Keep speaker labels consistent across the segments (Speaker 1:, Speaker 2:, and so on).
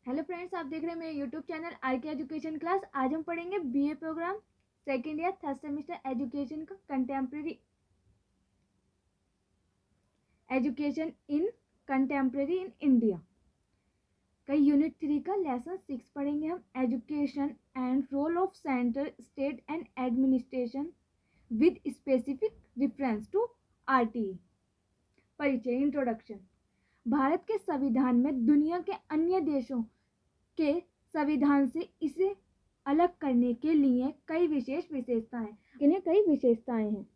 Speaker 1: Hello friends, आप देख रहे हैं मेरे YouTube channel R K education class. आज हम पढ़ेंगे BA programme second year third semester education का contemporary education in contemporary in India का यूनिट 3 का लेसन 6 पढ़ेंगे हम। Education and role of centre state and administration with specific reference to RTE. परिचय, introduction. Bharat के संविधान में दुनिया के अन्य देशों के संविधान से इसे अलग करने के लिए कई विशेषताएं हैं।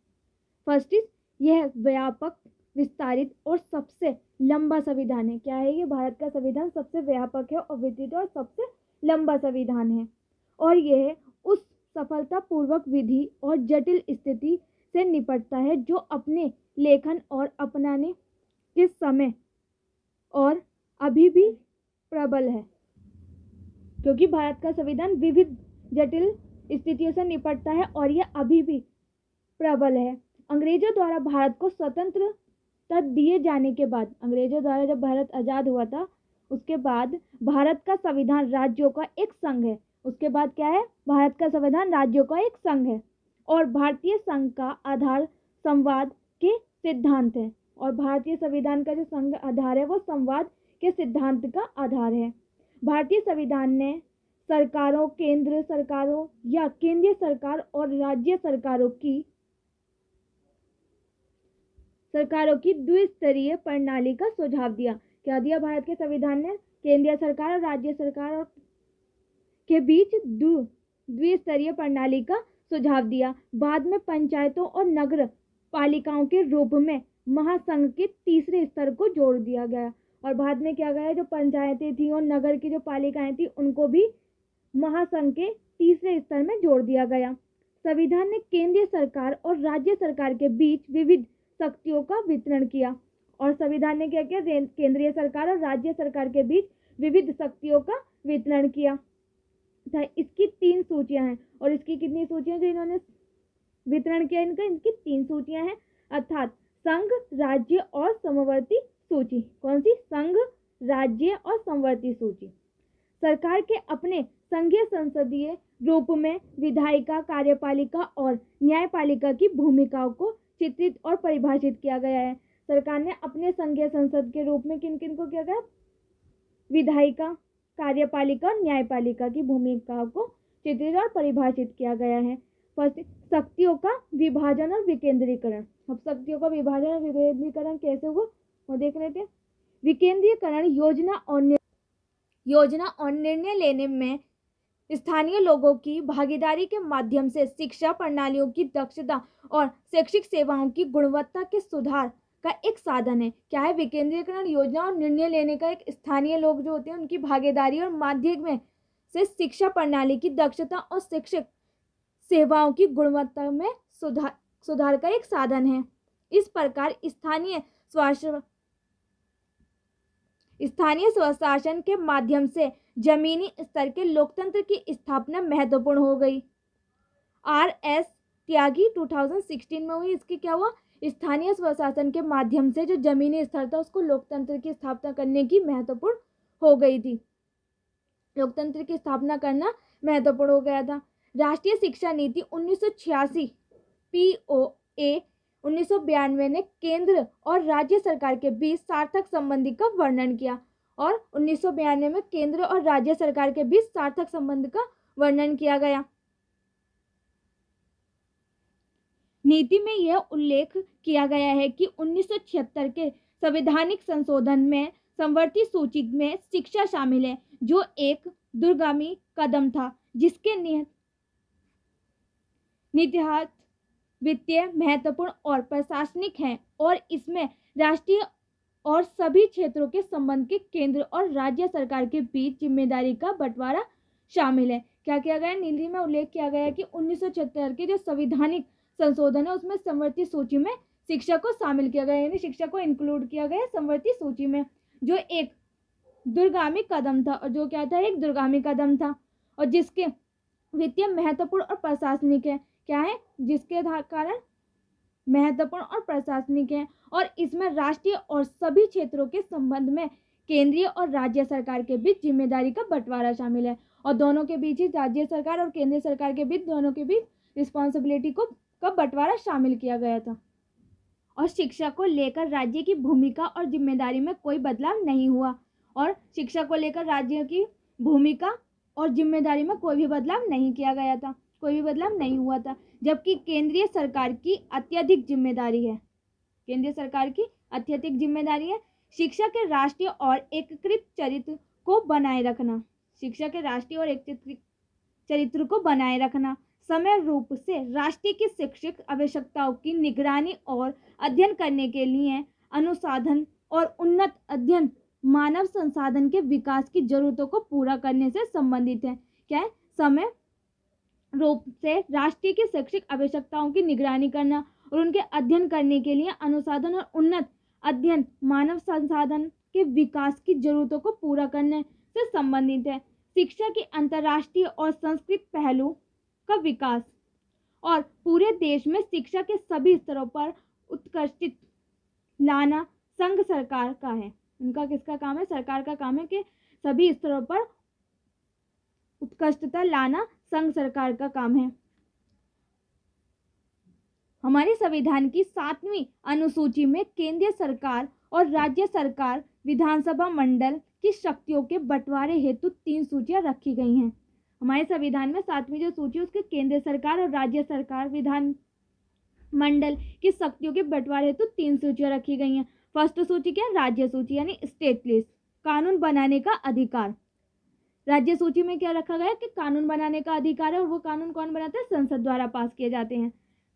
Speaker 1: फर्स्ट इज, यह व्यापक, विस्तारित और सबसे लंबा संविधान है। क्या है ये? भारत का संविधान सबसे व्यापक है और विस्तृत और सबसे लंबा संविधान है। और यह उस सफलतापूर्वक विधि और जटिल स्थिति से निपटता है जो अपने लेखन और अपनाने के समय और अभी भी प्रबल है, क्योंकि भारत का संविधान विविध जटिल स्थितियों से निपटता है और यह अभी भी प्रबल है। अंग्रेजों द्वारा भारत को स्वतंत्रता दिए जाने के बाद, अंग्रेजों द्वारा जब भारत आज़ाद हुआ था उसके बाद भारत का संविधान राज्यों का एक संघ है। उसके बाद क्या है? भारत का संविधान राज्यों का एक संघ है और भारतीय संघ का आधार संवाद के सिद्धांत है। और भारतीय संविधान का जो संघ आधार है वो संवाद के सिद्धांत का आधार है। भारतीय संविधान ने सरकारों, केंद्र सरकारों या केंद्रीय सरकार और राज्य सरकारों की द्विस्तरीय प्रणाली का सुझाव दिया। क्या दिया भारत के संविधान ने? केंद्रीय सरकार और राज्य सरकार के बीच द्विस्तरीय प्रणाली का सुझाव दिया। बाद में पंचायतों और नगर पालिकाओं के रूप में महासंघ के तीसरे स्तर को जोड़ दिया गया। और बाद में क्या गया, जो पंचायतें थी और नगर की जो पालिकाएं थी उनको भी महासंघ के तीसरे स्तर में जोड़ दिया गया। संविधान ने केंद्रीय सरकार और राज्य सरकार के बीच विविध शक्तियों का वितरण किया। और संविधान ने क्या किया? केंद्रीय सरकार और राज्य सरकार के बीच विविध शक्तियों का वितरण किया। इसकी 3 सूचियां हैं। और इसकी कितनी सूचियां जो इन्होंने वितरण किया इनकी 3 सूचियां हैं, अर्थात संघ, राज्य और समवर्ती सूची। कौन सी? संघ, राज्य और समवर्ती सूची। सरकार के अपने संघीय संसदीय रूप में विधायिका, कार्यपालिका और न्यायपालिका की भूमिकाओं को चित्रित और परिभाषित किया गया है। सरकार ने अपने संघीय संसद के रूप में किन किन को किया गया? विधायिका, कार्यपालिका और न्यायपालिका की भूमिकाओं को चित्रित और परिभाषित किया गया है। फर्स्ट, शक्तियों का विभाजन और विकेंद्रीकरण। अब शक्तियों का विभाजन और विकेंद्रीकरण कैसे हुआ वो देख लेते हैं। विकेंद्रीकरण योजना और निर्णय लेने में स्थानीय लोगों की भागीदारी के माध्यम से शिक्षा प्रणालियों की दक्षता और शैक्षिक सेवाओं की गुणवत्ता के सुधार का एक साधन है। क्या है? विकेंद्रीकरण योजना और निर्णय लेने का एक स्थानीय लोग जो होते हैं उनकी भागीदारी और माध्यम में से शिक्षा प्रणाली की दक्षता और शैक्षिक सेवाओं की गुणवत्ता में सुधार का एक साधन है। इस प्रकार स्थानीय स्वशासन के माध्यम से जमीनी स्तर के लोकतंत्र की स्थापना महत्वपूर्ण हो गई। RS त्यागी 2016 में हुई। इसकी क्या हुआ? स्थानीय स्वशासन के माध्यम से जो जमीनी स्तर था उसको लोकतंत्र की स्थापना करने की महत्वपूर्ण हो गई थी। लोकतंत्र की स्थापना करना महत्वपूर्ण हो गया था। राष्ट्रीय शिक्षा नीति 1986 POA 1992 ने केंद्र और राज्य सरकार के बीच सार्थक संबंध का वर्णन किया। और 1992 में केंद्र और राज्य सरकार के बीच सार्थक संबंध का वर्णन किया गया। नीति में यह उल्लेख किया गया है कि 1976 के संवैधानिक संशोधन में समवर्ती सूची में शिक्षा शामिल है, जो एक दूरगामी कदम था जिसके निहितार्थ वित्तीय, महत्वपूर्ण और प्रशासनिक है और इसमें राष्ट्रीय और सभी क्षेत्रों के संबंध के केंद्र और राज्य सरकार के बीच जिम्मेदारी का बंटवारा शामिल है। क्या किया गया? नीति में उल्लेख किया गया कि 1976 के जो संवैधानिक संशोधन है उसमें समवर्ती सूची में शिक्षा को शामिल किया गया, यानी शिक्षा को इंक्लूड किया गया समवर्ती सूची में, जो एक दूरगामी कदम था। और जो क्या था? एक दूरगामी कदम था और जिसके वित्तीय, महत्वपूर्ण और प्रशासनिक है। क्या है? जिसके कारण महत्वपूर्ण और प्रशासनिक है और इसमें राष्ट्रीय और सभी क्षेत्रों के संबंध में केंद्रीय और राज्य सरकार के बीच जिम्मेदारी का बंटवारा शामिल है, और दोनों के बीच ही राज्य सरकार और केंद्रीय सरकार के बीच दोनों के बीच रिस्पॉन्सिबिलिटी का बंटवारा शामिल किया गया था। और शिक्षा को लेकर राज्य की भूमिका और जिम्मेदारी में कोई बदलाव नहीं हुआ, और शिक्षा को लेकर राज्य की भूमिका और जिम्मेदारी में कोई भी बदलाव नहीं किया गया था, कोई भी बदलाव नहीं हुआ था। जबकि केंद्रीय सरकार की अत्यधिक जिम्मेदारी है, केंद्रीय सरकार की अत्यधिक जिम्मेदारी है शिक्षा के राष्ट्रीय और एकीकृत चरित्र को बनाए रखना, शिक्षा के राष्ट्रीय और एकीकृत चरित्र को बनाए रखना, समय रूप से राष्ट्रीय की शैक्षिक आवश्यकताओं की निगरानी और अध्ययन करने के लिए अनुसंधान और उन्नत अध्ययन मानव संसाधन के विकास की जरूरतों को पूरा करने से संबंधित है। क्या है? समय रूप से राष्ट्रीय की शैक्षिक आवश्यकताओं की निगरानी करना और उनके अध्ययन करने के लिए अनुसंधान और उन्नत अध्ययन मानव संसाधन के विकास की जरूरतों को पूरा करने से संबंधित है। शिक्षा की अंतर्राष्ट्रीय और सांस्कृतिक पहलू का विकास और पूरे देश में शिक्षा के सभी स्तरों पर उत्कृष्ट लाना संघ सरकार का है। उनका किसका काम है? सरकार का काम है कि सभी स्तरों पर उत्कृष्टता लाना संघ सरकार का काम है। हमारे संविधान की 7वीं अनुसूची में केंद्रीय सरकार और राज्य सरकार विधानसभा मंडल की शक्तियों के बंटवारे हेतु 3 सूचियां रखी गई हैं। हमारे संविधान में 7वीं जो सूची है उसके केंद्र सरकार और राज्य सरकार विधान मंडल की शक्तियों के बंटवारे हेतु 3 सूचियां रखी गई हैं। फर्स्ट सूची क्या है? राज्य सूची यानी स्टेट लिस्ट, कानून बनाने का अधिकार। राज्य सूची में क्या रखा गया कि कानून बनाने का अधिकार है, और वो कानून कौन बनाता है? संसद द्वारा पास किए जाते हैं।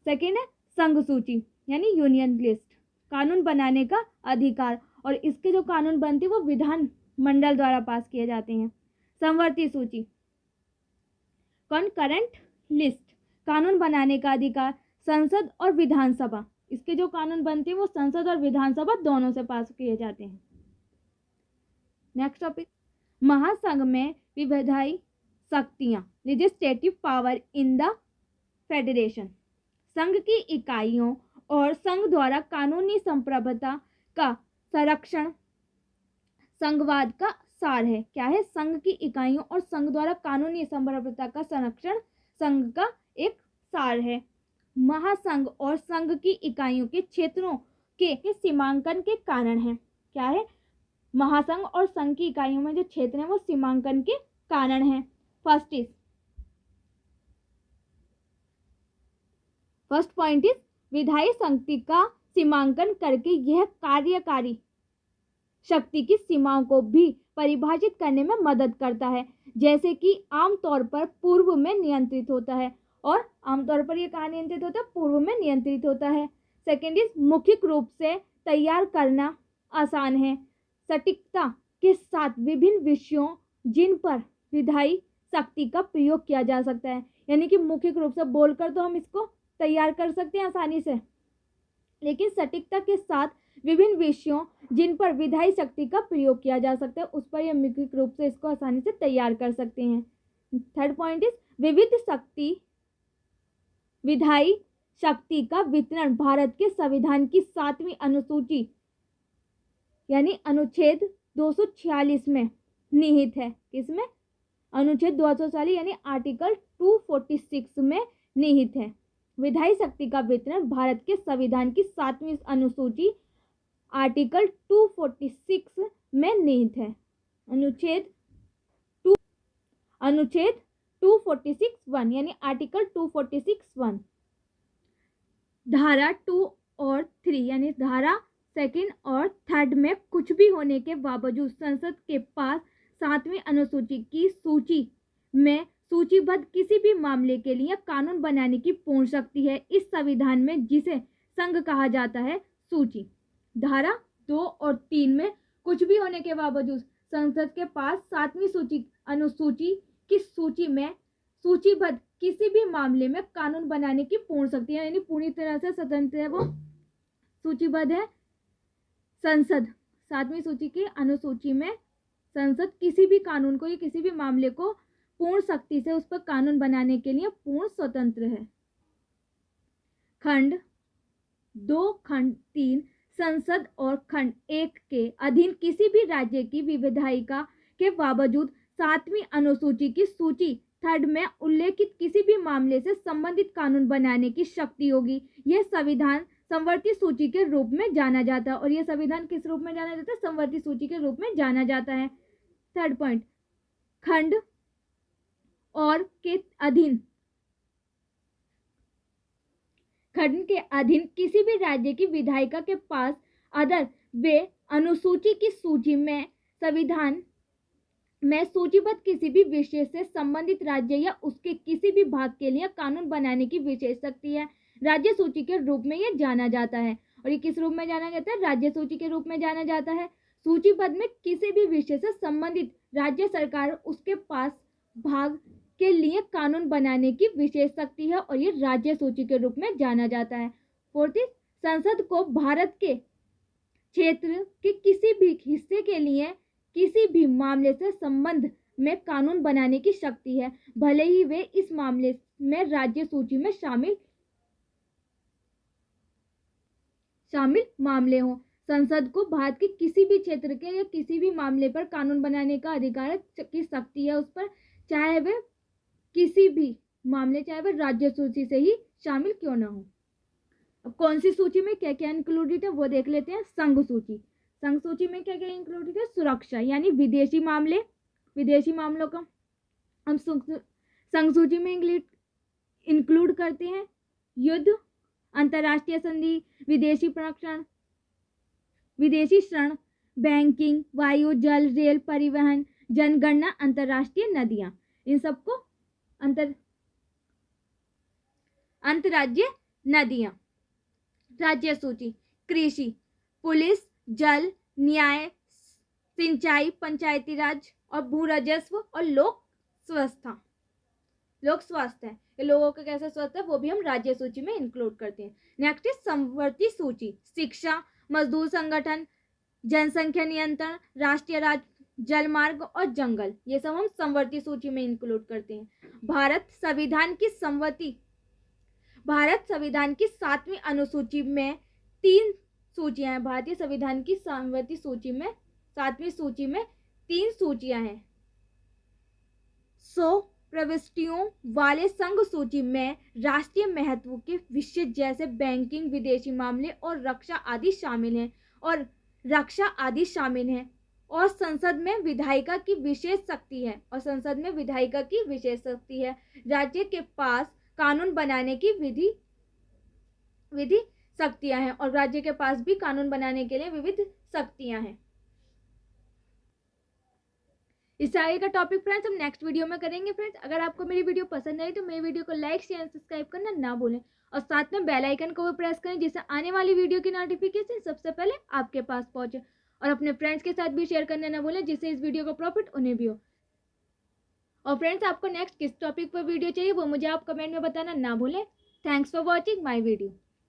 Speaker 1: सेकेंड है संघ सूची यानी यूनियन लिस्ट, कानून बनाने का अधिकार, और इसके जो कानून बनते हैं वो विधान मंडल द्वारा पास किए जाते हैं। समवर्ती सूची कॉन्करेंट लिस्ट, कानून बनाने का अधिकार, संसद और विधानसभा, इसके जो कानून बनते हैं वो संसद और विधानसभा दोनों से पास किए जाते हैं। नेक्स्ट टॉपिक, महासंघ में विधायी शक्तियां, legislative power in the federation. संघ की इकाइयों और संघ द्वारा कानूनी संप्रभुता का संरक्षण संघवाद का सार है। क्या है? संघ की इकाइयों और संघ द्वारा कानूनी संप्रभुता का संरक्षण संघ का एक सार है। महासंघ और संघ की इकाइयों के क्षेत्रों के सीमांकन के कारण है। क्या है? महासंघ और संघ की इकाइयों में जो क्षेत्र है वो सीमांकन के कारण है। फर्स्ट पॉइंट इज विधायी शक्ति का सीमांकन करके यह कार्यकारी शक्ति की सीमाओं को भी परिभाषित करने में मदद करता है, जैसे कि आमतौर पर पूर्व में नियंत्रित होता है, और आमतौर पर यह कहाँ नियंत्रित होता है? पूर्व में नियंत्रित होता है। सेकेंड इज मौखिक रूप से तैयार करना आसान है, सटीकता के साथ विभिन्न विषयों जिन पर विधायी शक्ति का प्रयोग किया जा सकता है, यानी कि मौखिक रूप से बोलकर तो हम इसको तैयार कर सकते हैं आसानी से, लेकिन सटीकता के साथ विभिन्न विषयों जिन पर विधायी शक्ति का प्रयोग किया जा सकता है उस पर यह मौखिक रूप से इसको आसानी से तैयार कर सकते हैं। थर्ड पॉइंट इज विधायी शक्ति का वितरण भारत के संविधान की 7वीं अनुसूची यानी अनुच्छेद 246 में निहित है। किसमें? अनुच्छेद 246 यानी आर्टिकल 246 में निहित है। विधायी शक्ति का वितरण भारत के संविधान की 7वीं अनुसूची आर्टिकल 246 में निहित है। अनुच्छेद 246(1) यानी आर्टिकल 246(1). धारा 2 और 3 यानी धारा 2 और 3 में कुछ भी होने के बावजूद संसद के पास 7वीं अनुसूची की सूची में सूचीबद्ध किसी भी मामले के लिए कानून बनाने की पूर्ण शक्ति है। इस संविधान में जिसे संघ कहा जाता है सूची। धारा 2 और 3 में कुछ भी होने के बावजूद संसद के पास 7वीं अनुसूची की सूची में सूचीबद्ध किसी भी मामले में कानून बनाने की पूर्ण शक्ति है, यानी पूरी तरह से स्वतंत्र है, वो सूचीबद्ध है संसद। 7वीं सूची की अनुसूची में संसद किसी भी कानून को या किसी भी मामले को पूर्ण शक्ति से उस पर कानून बनाने के लिए पूर्ण स्वतंत्र है। खंड 2 खंड 3 संसद और खंड 1 के अधीन किसी भी राज्य की विधायिका के बावजूद 7वीं अनुसूची की सूची 3 में उल्लेखित किसी भी मामले से संबंधित कानून बनाने की शक्ति होगी। यह संविधान संवर्ती सूची के रूप में जाना जाता है। और यह संविधान किस रूप में जाना जाता है? संवर्ती सूची के रूप में जाना जाता है। 3rd पॉइंट, खंड और के अधीन किसी भी राज्य की विधायिका के पास अदर वे अनुसूची की सूची में संविधान में सूचीबद्ध किसी भी विषय से संबंधित राज्य या उसके किसी भी भाग के लिए कानून बनाने की विशेष शक्ति है। राज्य सूची के रूप में यह जाना जाता है। और ये किस रूप में जाना जाता है? राज्य सूची के रूप में जाना जाता है। सूचीबद्ध में किसी भी विषय से संबंधित राज्य सरकार उसके पास भाग के लिए कानून बनाने की विशेष शक्ति है और ये राज्य सूची के रूप में जाना जाता है। 4th, संसद को भारत के क्षेत्र के किसी भी हिस्से के लिए किसी भी मामले से संबंध में कानून बनाने की शक्ति है, भले ही वे इस मामले में राज्य सूची में शामिल मामले हों। संसद को भारत के किसी भी क्षेत्र के या किसी भी मामले पर कानून बनाने का अधिकार की शक्ति है उस पर, चाहे वे किसी भी मामले चाहे वह राज्य सूची से ही शामिल क्यों ना हो। अब कौन सी सूची में क्या क्या इंक्लूडेड है वो देख लेते हैं। संघ सूची। संघ सूची में क्या क्या इंक्लूडेड है? सुरक्षा यानी विदेशी मामलों का हम संघ सूची में इंक्लूड करते हैं। युद्ध, अंतर्राष्ट्रीय संधि, विदेशी शरण, बैंकिंग, वायु, जल, रेल, परिवहन, जनगणना, अंतर्राष्ट्रीय नदियां, इन सबको अंतर्राज्यीय नदियां। राज्य सूची, कृषि, पुलिस, जल, न्याय, सिंचाई, पंचायती राज और भू राजस्व और लोक स्वास्थ्य है। ये लोगों का कैसा स्वास्थ्य है वो भी हम राज्य सूची में इंक्लूड करते हैं। नेक्स्ट इज संवर्ती सूची। शिक्षा, मजदूर संगठन, जनसंख्या नियंत्रण, राष्ट्रीय राज्य, जलमार्ग और जंगल, ये सब हम संवर्ती सूची में इंक्लूड करते हैं। भारत संविधान की 7वीं अनुसूची में 3 सूचियां हैं। भारतीय संविधान की संवर्ती सूची में 7वीं सूची में 3 सूचियां हैं। 100 प्रविष्टियों वाले संघ सूची में राष्ट्रीय महत्व के विषय जैसे बैंकिंग, विदेशी मामले और रक्षा आदि शामिल हैं। और संसद में विधायिका की विशेष शक्ति है। राज्य के पास कानून बनाने की विधि शक्तियां हैं और राज्य के पास भी कानून बनाने के लिए विविध शक्तियां हैं। इससे आगे का टॉपिक फ्रेंड्स हम नेक्स्ट वीडियो में करेंगे। फ्रेंड्स, अगर आपको मेरी वीडियो पसंद आई तो मेरी वीडियो को लाइक, शेयर, सब्सक्राइब करना ना भूलें और साथ में बेल आइकन को भी प्रेस करें जिससे आने वाली वीडियो की नोटिफिकेशन सबसे पहले आपके पास पहुंचे। और अपने फ्रेंड्स के साथ भी शेयर करना ना भूलें जिससे इस वीडियो को प्रॉफिट उन्हें भी हो। और फ्रेंड्स, आपको नेक्स्ट किस टॉपिक पर वीडियो चाहिए वो मुझे आप कमेंट में बताना ना भूलें। Thanks for watching my video.